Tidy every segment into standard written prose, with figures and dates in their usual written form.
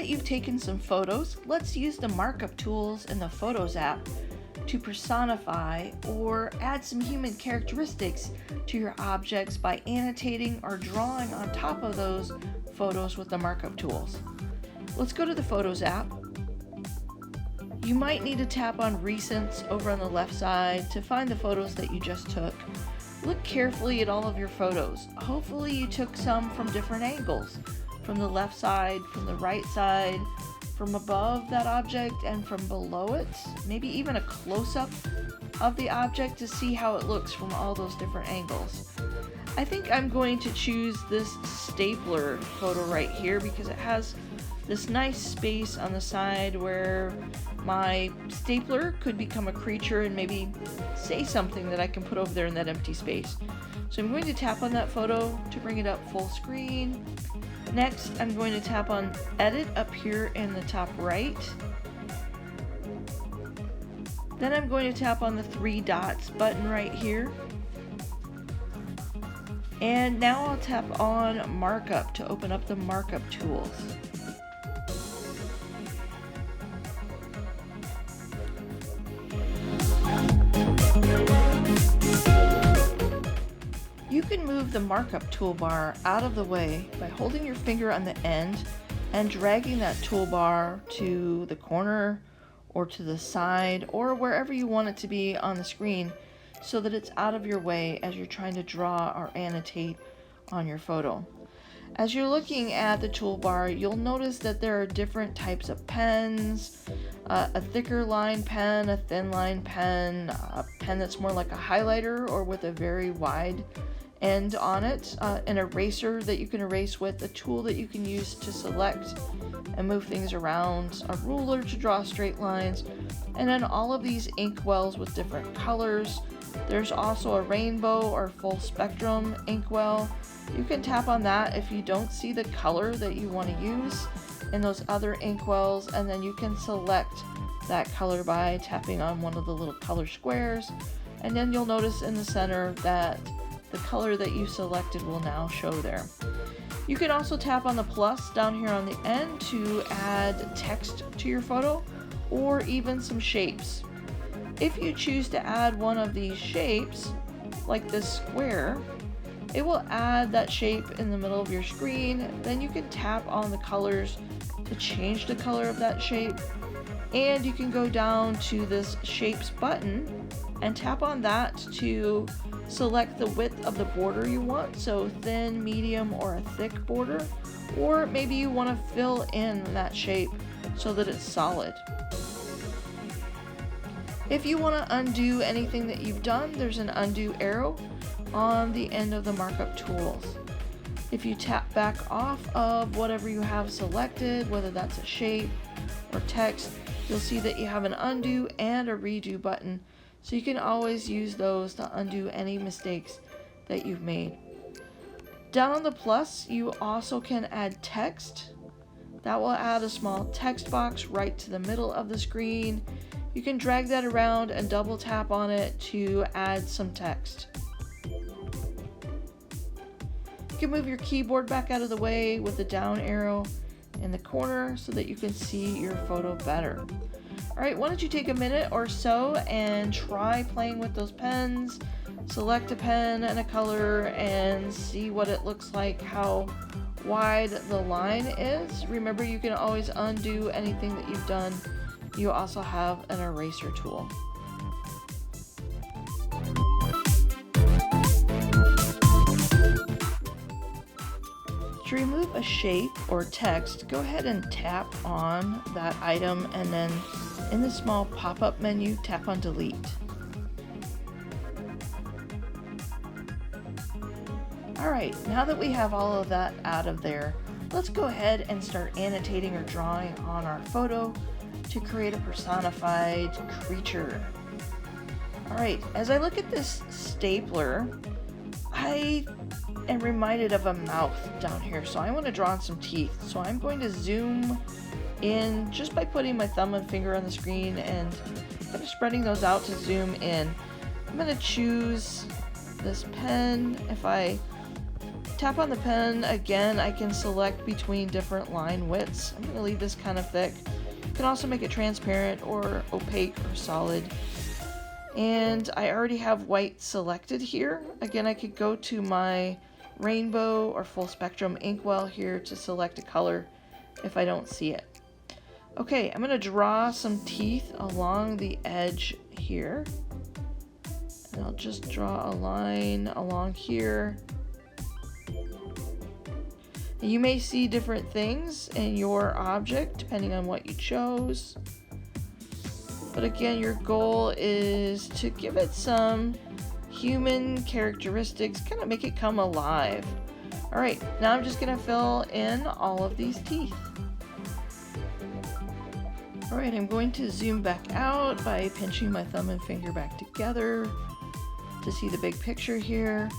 that you've taken some photos, let's use the Markup Tools in the Photos app to personify or add some human characteristics to your objects by annotating or drawing on top of those photos with the Markup Tools. Let's go to the Photos app. You might need to tap on Recents over on the left side to find the photos that you just took. Look carefully at all of your photos. Hopefully you took some from different angles, from the left side, from the right side, from above that object and from below it, maybe even a close-up of the object to see how it looks from all those different angles. I think I'm going to choose this stapler photo right here because it has this nice space on the side where my stapler could become a creature and maybe say something that I can put over there in that empty space. So I'm going to tap on that photo to bring it up full screen. Next, I'm going to tap on Edit up here in the top right. Then I'm going to tap on the 3 dots button right here. And now I'll tap on Markup to open up the Markup Tools. You can move the Markup toolbar out of the way by holding your finger on the end and dragging that toolbar to the corner or to the side or wherever you want it to be on the screen so that it's out of your way as you're trying to draw or annotate on your photo. As you're looking at the toolbar, you'll notice that there are different types of pens, a thicker line pen, a thin line pen, a pen that's more like a highlighter or with a very wide end on it, an eraser that you can erase with, a tool that you can use to select and move things around, a ruler to draw straight lines, and then all of these inkwells with different colors. There's also a rainbow or full spectrum inkwell. You can tap on that if you don't see the color that you want to use in those other inkwells, and then you can select that color by tapping on one of the little color squares, and then you'll notice in the center that the color that you selected will now show there. You can also tap on the plus down here on the end to add text to your photo or even some shapes. If you choose to add one of these shapes, like this square, it will add that shape in the middle of your screen. Then you can tap on the colors to change the color of that shape. And you can go down to this shapes button and tap on that to select the width of the border you want, so thin, medium, or a thick border, or maybe you want to fill in that shape so that it's solid. If you want to undo anything that you've done, there's an undo arrow on the end of the Markup Tools. If you tap back off of whatever you have selected, whether that's a shape or text, you'll see that you have an undo and a redo button. So you can always use those to undo any mistakes that you've made. Down on the plus, you also can add text. That will add a small text box right to the middle of the screen. You can drag that around and double tap on it to add some text. You can move your keyboard back out of the way with the down arrow in the corner so that you can see your photo better. Alright, why don't you take a minute or so and try playing with those pens, select a pen and a color and see what it looks like, how wide the line is. Remember, you can always undo anything that you've done. You also have an eraser tool. To remove a shape or text, go ahead and tap on that item and then in the small pop-up menu, tap on Delete. Alright, now that we have all of that out of there, let's go ahead and start annotating or drawing on our photo to create a personified creature. Alright, as I look at this stapler, I am reminded of a mouth down here, so I want to draw on some teeth. So I'm going to zoom in just by putting my thumb and finger on the screen and kind of spreading those out to zoom in. I'm going to choose this pen. If I tap on the pen again, I can select between different line widths. I'm going to leave this kind of thick. You can also make it transparent or opaque or solid. And I already have white selected here. Again, I could go to my rainbow or full spectrum inkwell here to select a color if I don't see it. Okay, I'm going to draw some teeth along the edge here. And I'll just draw a line along here. And you may see different things in your object depending on what you chose. But again, your goal is to give it some human characteristics, kind of make it come alive. All right, now I'm just gonna fill in all of these teeth. All right, I'm going to zoom back out by pinching my thumb and finger back together to see the big picture here.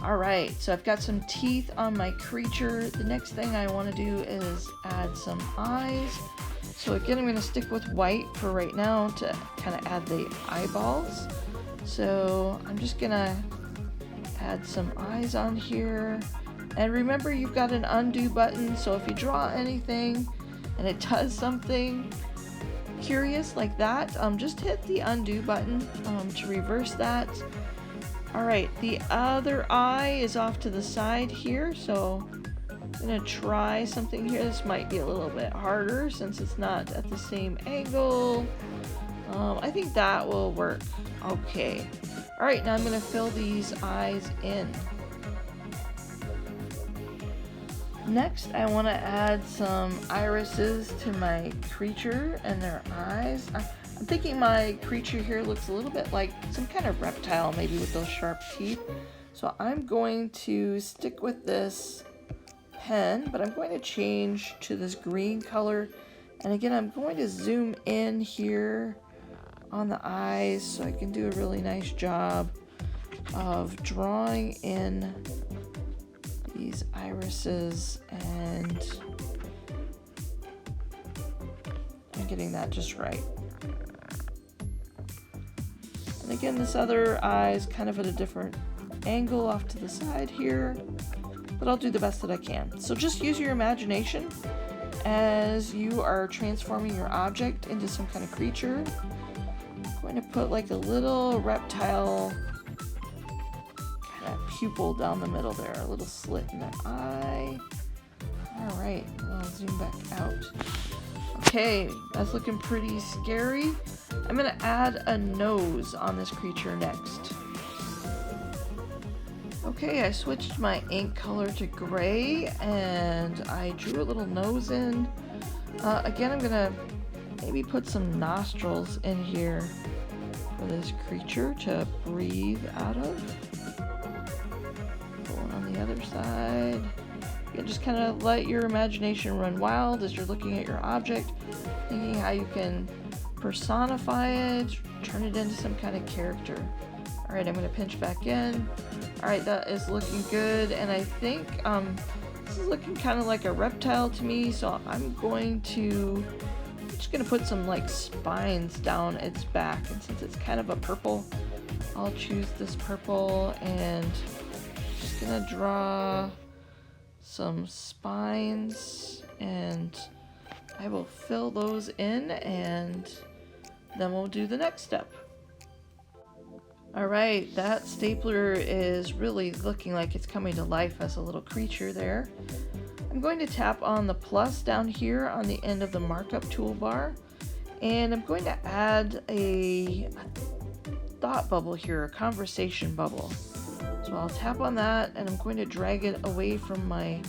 All right, so I've got some teeth on my creature. The next thing I want to do is add some eyes. So again, I'm going to stick with white for right now to kind of add the eyeballs. So I'm just going to add some eyes on here. And remember, you've got an undo button, so if you draw anything and it does something curious like that, just hit the undo button to reverse that. All right, the other eye is off to the side here, so I'm gonna try something here. This might be a little bit harder since it's not at the same angle. I think that will work. Okay. All right, now I'm gonna fill these eyes in. Next, I want to add some irises to my creature and their eyes. I'm thinking my creature here looks a little bit like some kind of reptile, maybe with those sharp teeth. So I'm going to stick with this pen, but I'm going to change to this green color. And again, I'm going to zoom in here on the eyes so I can do a really nice job of drawing in these irises and I'm getting that just right. And again, this other eye is kind of at a different angle off to the side here, but I'll do the best that I can. So just use your imagination as you are transforming your object into some kind of creature. I'm going to put like a little reptile kind of pupil down the middle there, a little slit in the eye. All right, I'll zoom back out. Okay, that's looking pretty scary. I'm gonna add a nose on this creature next. Okay, I switched my ink color to gray and I drew a little nose in. Again, I'm gonna maybe put some nostrils in here for this creature to breathe out of. Put one on the other side. You can just kind of let your imagination run wild as you're looking at your object, thinking how you can personify it, turn it into some kind of character. All right, I'm going to pinch back in. All right, that is looking good, and I think this is looking kind of like a reptile to me, so I'm just going to put some like spines down its back, and since it's kind of a purple, I'll choose this purple and just going to draw some spines, and I will fill those in, and then we'll do the next step. All right, that stapler is really looking like it's coming to life as a little creature there. I'm going to tap on the plus down here on the end of the markup toolbar, and I'm going to add a thought bubble here, a conversation bubble. So I'll tap on that and I'm going to drag it away from my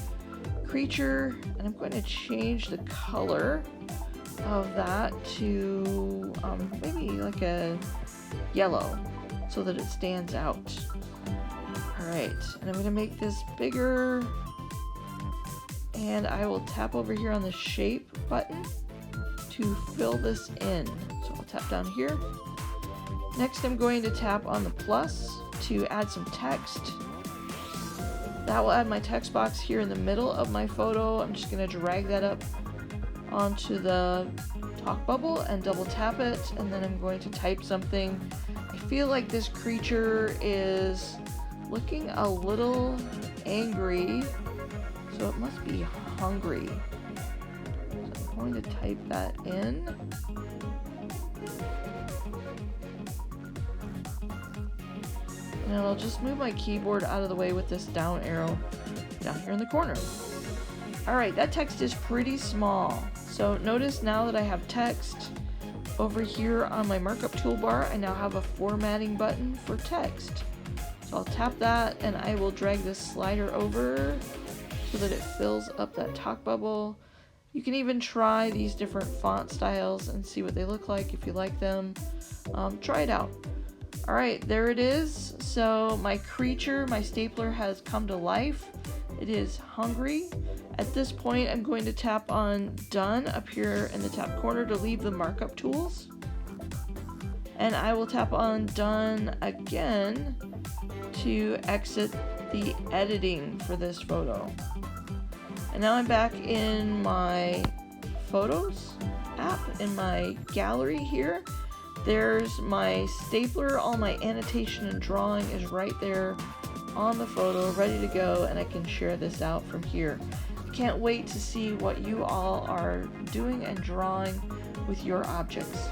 creature, and I'm going to change the color of that to maybe like a yellow so that it stands out. All right, and I'm going to make this bigger, and I will tap over here on the shape button to fill this in. So I'll tap down here. Next, I'm going to tap on the plus to add some text. That will add my text box here in the middle of my photo. I'm just going to drag that up onto the talk bubble and double tap it, and then I'm going to type something. I feel like this creature is looking a little angry, so it must be hungry. So I'm going to type that in. And I'll just move my keyboard out of the way with this down arrow down here in the corner. Alright, that text is pretty small. So notice now that I have text over here on my markup toolbar, I now have a formatting button for text. So I'll tap that and I will drag this slider over so that it fills up that talk bubble. You can even try these different font styles and see what they look like if you like them. Try it out. Alright, there it is. So my creature, my stapler, has come to life. It is hungry. At this point, I'm going to tap on Done up here in the top corner to leave the markup tools. And I will tap on Done again to exit the editing for this photo. And now I'm back in my Photos app, in my gallery here. There's my stapler, all my annotation and drawing is right there on the photo, ready to go, and I can share this out from here. I can't wait to see what you all are doing and drawing with your objects.